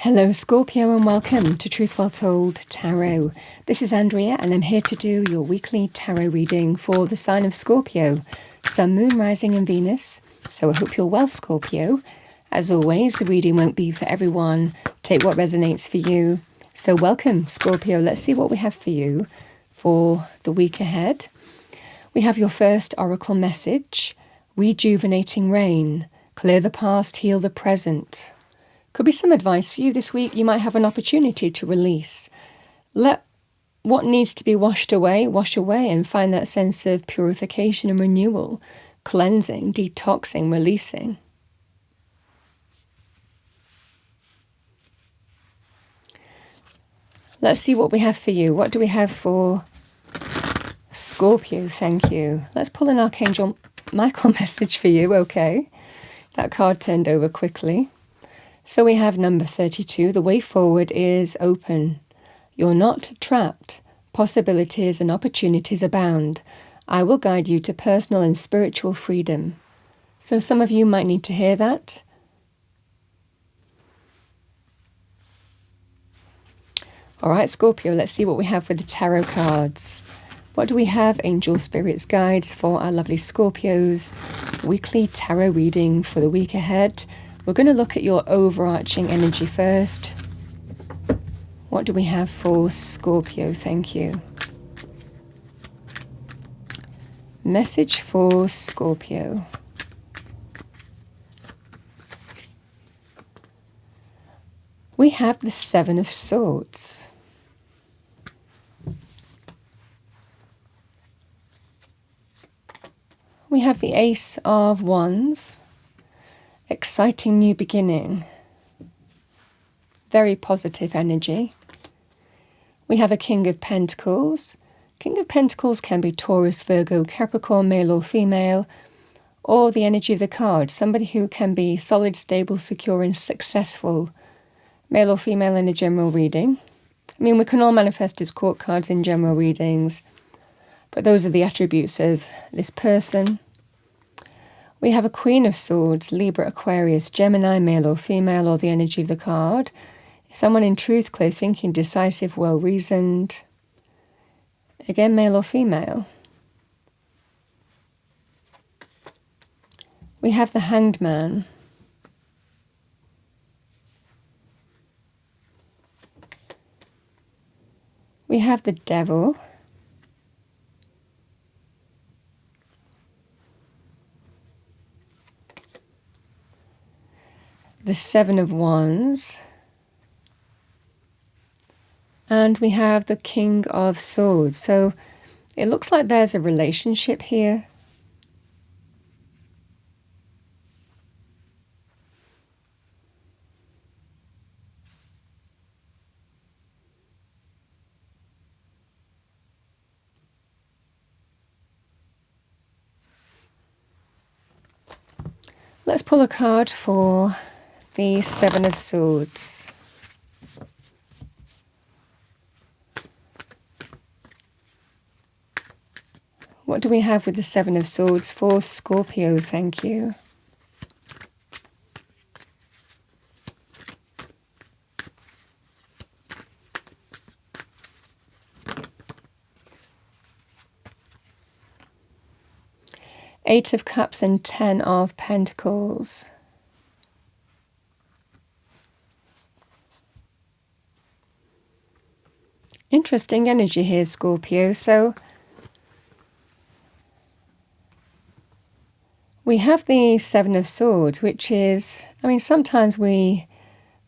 Hello Scorpio and welcome to Truth Well Told Tarot. This is Andrea and I'm here to do your weekly tarot reading for the sign of Scorpio, Sun, Moon, Rising and Venus. So I hope you're well, Scorpio. As always, the reading won't be for everyone. Take what resonates for you. So welcome Scorpio. Let's see what we have for you for the week ahead. We have your first oracle message, rejuvenating rain, clear the past, heal the present. Could be some advice for you this week. You might have an opportunity to release. Let what needs to be washed away, wash away, and find that sense of purification and renewal, cleansing, detoxing, releasing. Let's see what we have for you. What do we have for Scorpio? Thank you. Let's pull an Archangel Michael message for you, okay? That card turned over quickly. So we have number 32. The way forward is open. You're not trapped. Possibilities and opportunities abound. I will guide you to personal and spiritual freedom. So some of you might need to hear that. All right, Scorpio, let's see what we have with the tarot cards. What do we have? Angel Spirits Guides for our lovely Scorpios. Weekly tarot reading for the week ahead. We're going to look at your overarching energy first. What do we have for Scorpio? Thank you. Message for Scorpio. We have the Seven of Swords. We have the Ace of Wands. Exciting new beginning. Very positive energy. We have a King of Pentacles. King of Pentacles can be Taurus, Virgo, Capricorn, male or female, or the energy of the card. Somebody who can be solid, stable, secure and successful. Male or female in a general reading. I mean, we can all manifest as court cards in general readings, but those are the attributes of this person. We have a Queen of Swords, Libra, Aquarius, Gemini, male or female, or the energy of the card. Someone in truth, clear thinking, decisive, well-reasoned. Again, male or female. We have the Hanged Man. We have the Devil. The Seven of Wands, and we have the King of Swords. So it looks like there's a relationship here. Let's pull a card for the Seven of Swords. What do we have with the Seven of Swords for Scorpio? Thank you. Eight of Cups and 10 of Pentacles. Interesting energy here, Scorpio. So we have the Seven of Swords, which is, I mean, sometimes we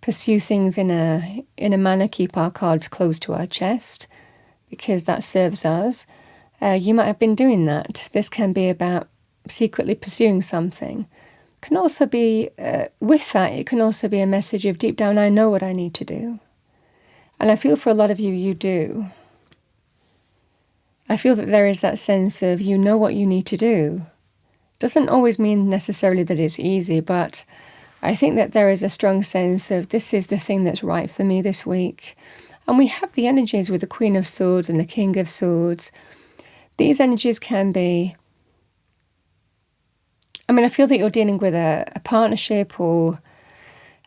pursue things in a manner, keep our cards close to our chest, because that serves us. You might have been doing that. This can be about secretly pursuing something. Can also be, with that, it can also be a message of deep down, I know what I need to do. And I feel for a lot of you, you do. I feel that there is that sense of you know what you need to do. Doesn't always mean necessarily that it's easy, but I think that there is a strong sense of this is the thing that's right for me this week. And we have the energies with the Queen of Swords and the King of Swords. These energies can be, I mean, I feel that you're dealing with a partnership or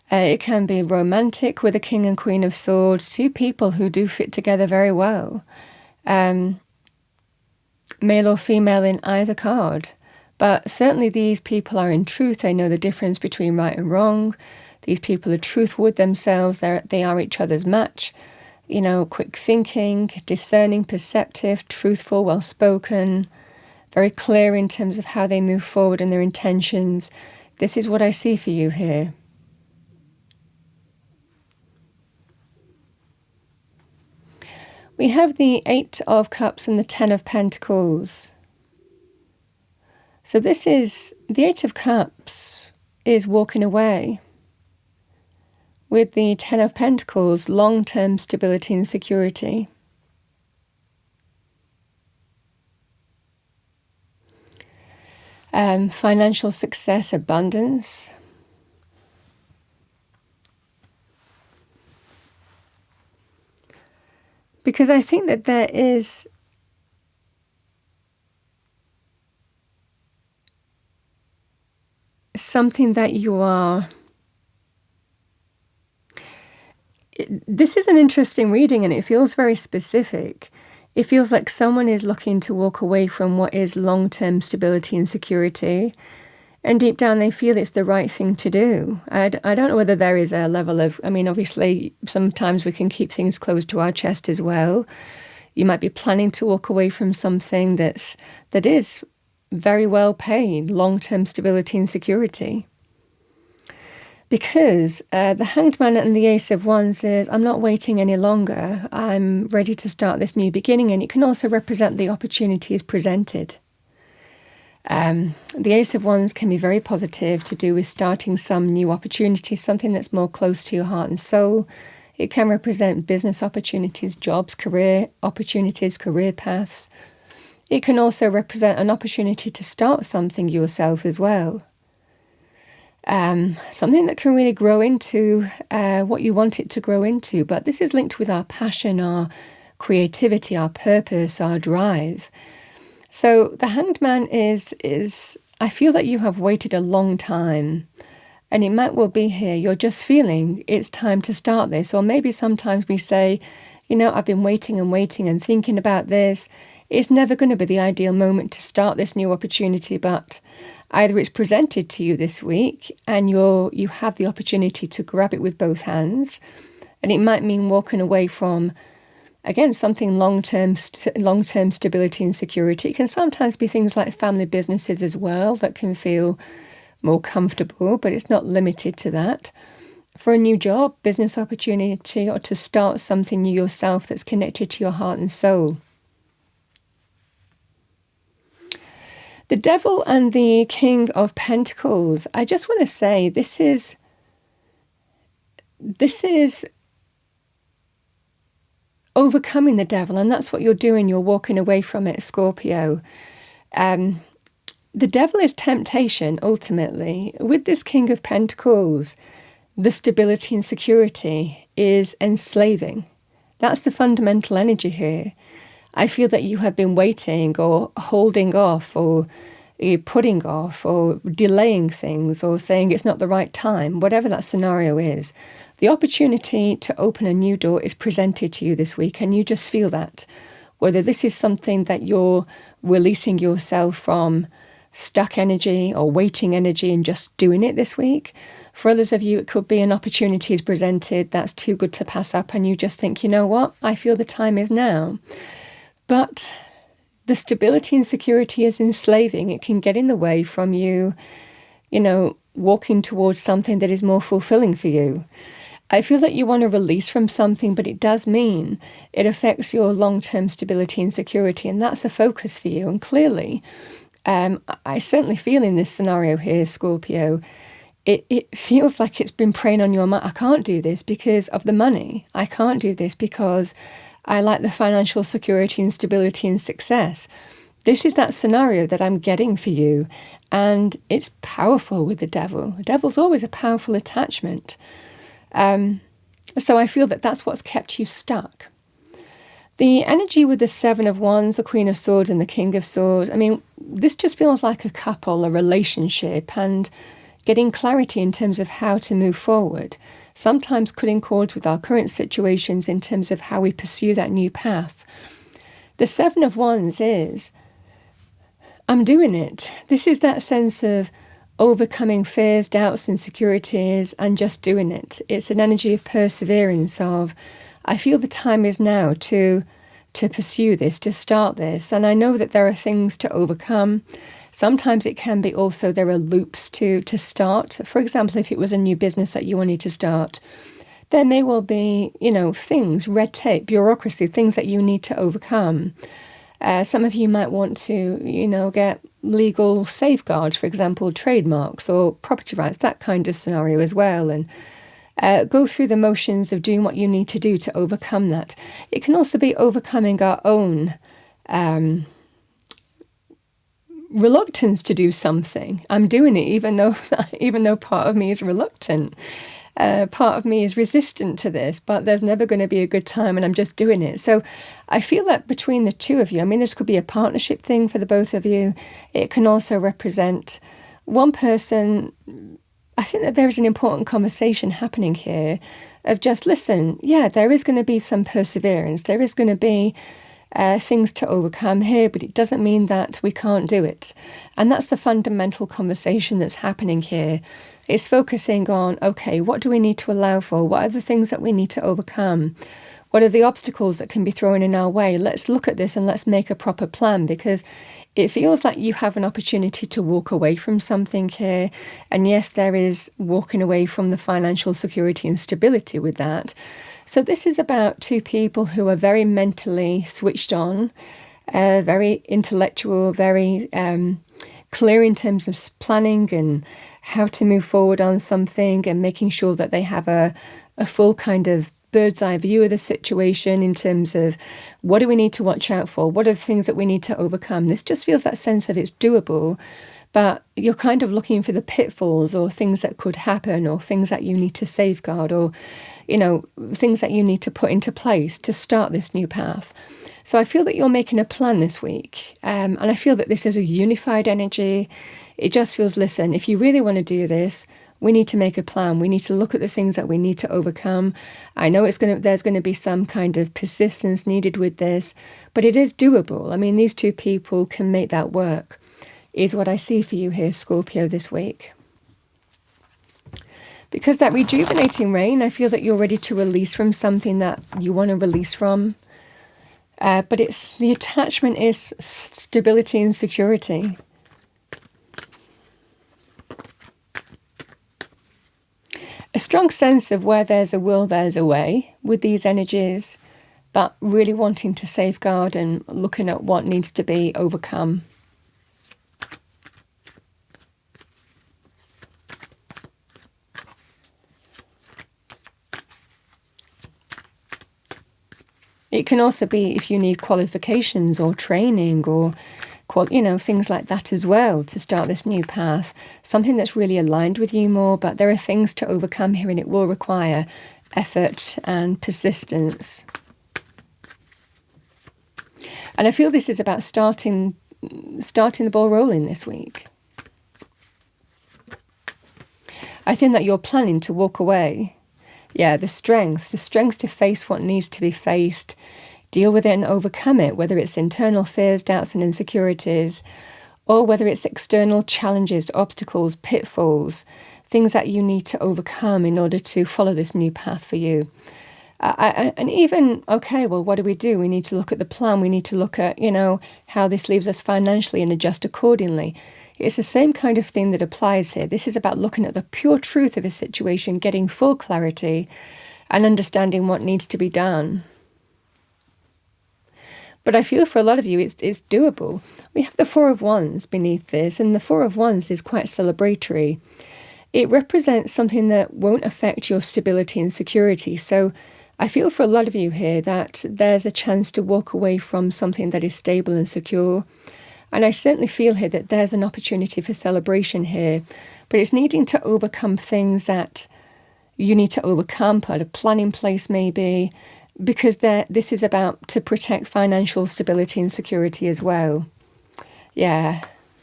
It can be romantic with a King and Queen of Swords, two people who do fit together very well. Male or female in either card. But certainly these people are in truth. They know the difference between right and wrong. These people are truthful with themselves. They are each other's match. Quick thinking, discerning, perceptive, truthful, well-spoken, very clear in terms of how they move forward and their intentions. This is what I see for you here. We have the 8 of Cups and the 10 of Pentacles. So this is, the 8 of Cups is walking away. With the 10 of Pentacles, long-term stability and security. Financial success, abundance. Because I think that there is something that you are... This is an interesting reading and it feels very specific. It feels like someone is looking to walk away from what is long-term stability and security. And deep down they feel it's the right thing to do. I don't know whether there is a level of... obviously sometimes we can keep things close to our chest as well. You might be planning to walk away from something that is very well paid, long-term stability and security. Because the Hanged Man and the Ace of Wands is, I'm not waiting any longer. I'm ready to start this new beginning. And it can also represent the opportunities presented. The Ace of Wands can be very positive, to do with starting some new opportunity, something that's more close to your heart and soul. It can represent business opportunities, jobs, career opportunities, career paths. It can also represent an opportunity to start something yourself as well. Something that can really grow into what you want it to grow into. But this is linked with our passion, our creativity, our purpose, our drive. So the Hanged Man is I feel that you have waited a long time, and it might well be here. You're just feeling it's time to start this. Or maybe sometimes we say, I've been waiting and thinking about this. It's never going to be the ideal moment to start this new opportunity, but either it's presented to you this week and you have the opportunity to grab it with both hands, and it might mean walking away from, again, something long-term stability and security. It can sometimes be things like family businesses as well that can feel more comfortable, but it's not limited to that. For a new job, business opportunity, or to start something new yourself that's connected to your heart and soul. The Devil and the King of Pentacles. I just want to say this is overcoming the devil, and that's what you're doing. You're walking away from it, Scorpio. The devil is temptation, ultimately. With this King of Pentacles, the stability and security is enslaving. That's the fundamental energy here. I feel that you have been waiting or holding off or putting off or delaying things or saying it's not the right time, whatever that scenario is. The opportunity to open a new door is presented to you this week, and you just feel that. Whether this is something that you're releasing yourself from stuck energy or waiting energy and just doing it this week. For others of you, it could be an opportunity is presented that's too good to pass up, and you just think, you know what, I feel the time is now. But the stability and security is enslaving. It can get in the way from you, walking towards something that is more fulfilling for you. I feel that you want to release from something, but it does mean it affects your long-term stability and security, and that's a focus for you. And clearly, I certainly feel in this scenario here, Scorpio, it feels like it's been preying on your mind. I can't do this because of the money. I can't do this because I like the financial security and stability and success. This is that scenario that I'm getting for you. And it's powerful with the devil. The devil's always a powerful attachment. So I feel that that's what's kept you stuck. The energy with the Seven of Wands, the Queen of Swords and the King of Swords, this just feels like a couple, a relationship. And, getting clarity in terms of how to move forward, sometimes cutting cords with our current situations in terms of how we pursue that new path. The Seven of Wands is, I'm doing it. This is that sense of overcoming fears, doubts, insecurities, and just doing it. It's an energy of perseverance, of, I feel the time is now to pursue this, to start this. And I know that there are things to overcome. Sometimes it can be also there are loops to start. For example, if it was a new business that you wanted to start, there may well be, things, red tape, bureaucracy, things that you need to overcome. Some of you might want to, get legal safeguards, for example, trademarks or property rights, that kind of scenario as well. And go through the motions of doing what you need to do to overcome that. It can also be overcoming our own reluctance to do something. I'm doing it even though part of me is reluctant. Part of me is resistant to this, but there's never going to be a good time and I'm just doing it. So I feel that between the two of you, this could be a partnership thing for the both of you. It can also represent one person. I think that there is an important conversation happening here of just, listen, yeah, there is going to be some perseverance. There is going to be things to overcome here, but it doesn't mean that we can't do it. And that's the fundamental conversation that's happening here. It's focusing on, okay, what do we need to allow for? What are the things that we need to overcome? What are the obstacles that can be thrown in our way? Let's look at this and let's make a proper plan, because it feels like you have an opportunity to walk away from something here. And yes, there is walking away from the financial security and stability with that. So this is about two people who are very mentally switched on, very intellectual, very clear in terms of planning and how to move forward on something, and making sure that they have a full kind of bird's eye view of the situation in terms of what do we need to watch out for? What are the things that we need to overcome? This just feels that sense of it's doable, but you're kind of looking for the pitfalls or things that could happen or things that you need to safeguard or, things that you need to put into place to start this new path. So I feel that you're making a plan this week, and I feel that this is a unified energy. It just feels, listen, if you really want to do this, we need to make a plan. We need to look at the things that we need to overcome. I know there's going to be some kind of persistence needed with this, but it is doable. These two people can make that work, is what I see for you here, Scorpio, this week. Because that rejuvenating rain, I feel that you're ready to release from something that you want to release from. But it's the attachment is stability and security. A strong sense of where there's a will, there's a way with these energies, but really wanting to safeguard and looking at what needs to be overcome. It can also be if you need qualifications or training or things like that as well to start this new path. Something that's really aligned with you more, but there are things to overcome here and it will require effort and persistence. And I feel this is about starting the ball rolling this week. I think that you're planning to walk away. Yeah, the strength to face what needs to be faced, deal with it and overcome it, whether it's internal fears, doubts and insecurities, or whether it's external challenges, obstacles, pitfalls, things that you need to overcome in order to follow this new path for you. And even, what do? We need to look at the plan. We need to look at, how this leaves us financially and adjust accordingly. It's the same kind of thing that applies here. This is about looking at the pure truth of a situation, getting full clarity and understanding what needs to be done. But I feel for a lot of you, it's doable. We have the Four of Wands beneath this, and the Four of Wands is quite celebratory. It represents something that won't affect your stability and security. So I feel for a lot of you here that there's a chance to walk away from something that is stable and secure. And I certainly feel here that there's an opportunity for celebration here, but it's needing to overcome things that you need to overcome, put a plan in place maybe, because this is about to protect financial stability and security as well. Yeah.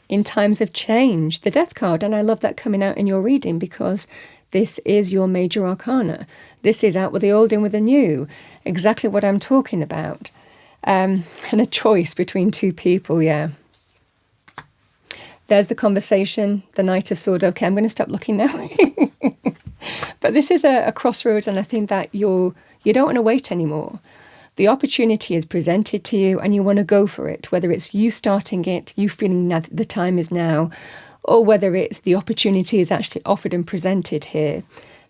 in times of change, the Death card. And I love that coming out in your reading because this is your major arcana. This is out with the old, in with the new. Exactly what I'm talking about. And a choice between two people, yeah. There's the conversation, the Knight of Swords. Okay, I'm going to stop looking now. But this is a crossroads, and I think that you don't want to wait anymore. The opportunity is presented to you and you want to go for it, whether it's you starting it, you feeling that the time is now, or whether it's the opportunity is actually offered and presented here.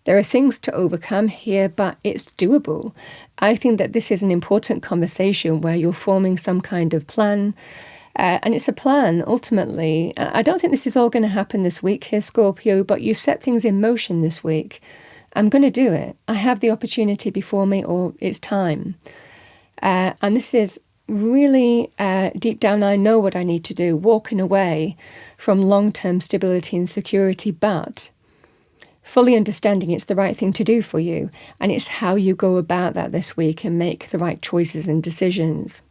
There are things to overcome here, but it's doable. I think that this is an important conversation where you're forming some kind of plan, and it's a plan, ultimately. I don't think this is all going to happen this week here, Scorpio, but you set things in motion this week. I'm going to do it. I have the opportunity before me, or it's time. And this is really deep down, I know what I need to do, walking away from long-term stability and security, but fully understanding it's the right thing to do for you. And it's how you go about that this week and make the right choices and decisions.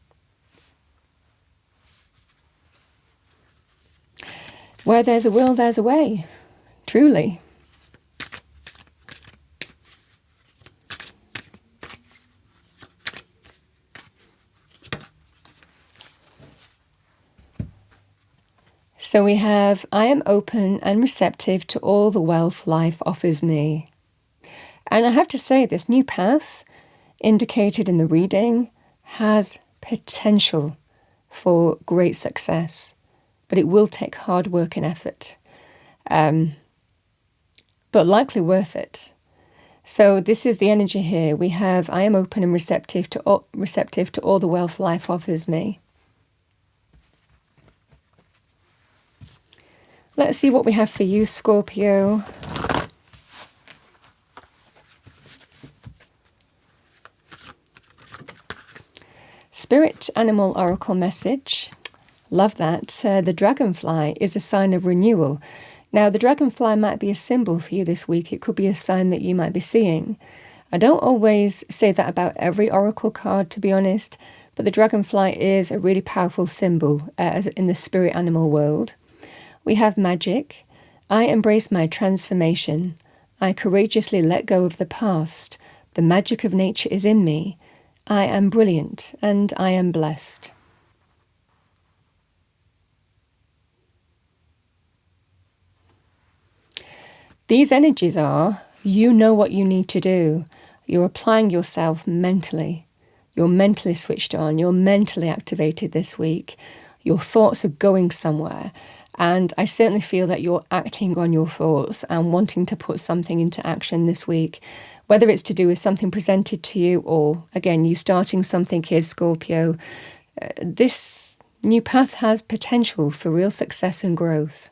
Where there's a will, there's a way. Truly. So we have, I am open and receptive to all the wealth life offers me. And I have to say, this new path indicated in the reading has potential for great success, but it will take hard work and effort, but likely worth it. So this is the energy here. We have, I am open and receptive to all the wealth life offers me. Let's see what we have for you, Scorpio. Spirit Animal Oracle message. Love that. The dragonfly is a sign of renewal. Now, the dragonfly might be a symbol for you this week. It could be a sign that you might be seeing. I don't always say that about every oracle card, to be honest, but the dragonfly is a really powerful symbol in the spirit animal world. We have magic. I embrace my transformation. I courageously let go of the past. The magic of nature is in me. I am brilliant and I am blessed. These energies are, you know what you need to do. You're applying yourself mentally. You're mentally switched on. You're mentally activated this week. Your thoughts are going somewhere. And I certainly feel that you're acting on your thoughts and wanting to put something into action this week, whether it's to do with something presented to you or, again, you starting something here, Scorpio. This new path has potential for real success and growth.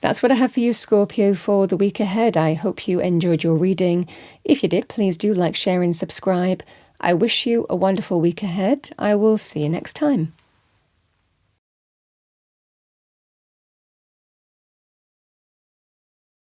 That's what I have for you, Scorpio, for the week ahead. I hope you enjoyed your reading. If you did, please do like, share and subscribe. I wish you a wonderful week ahead. I will see you next time.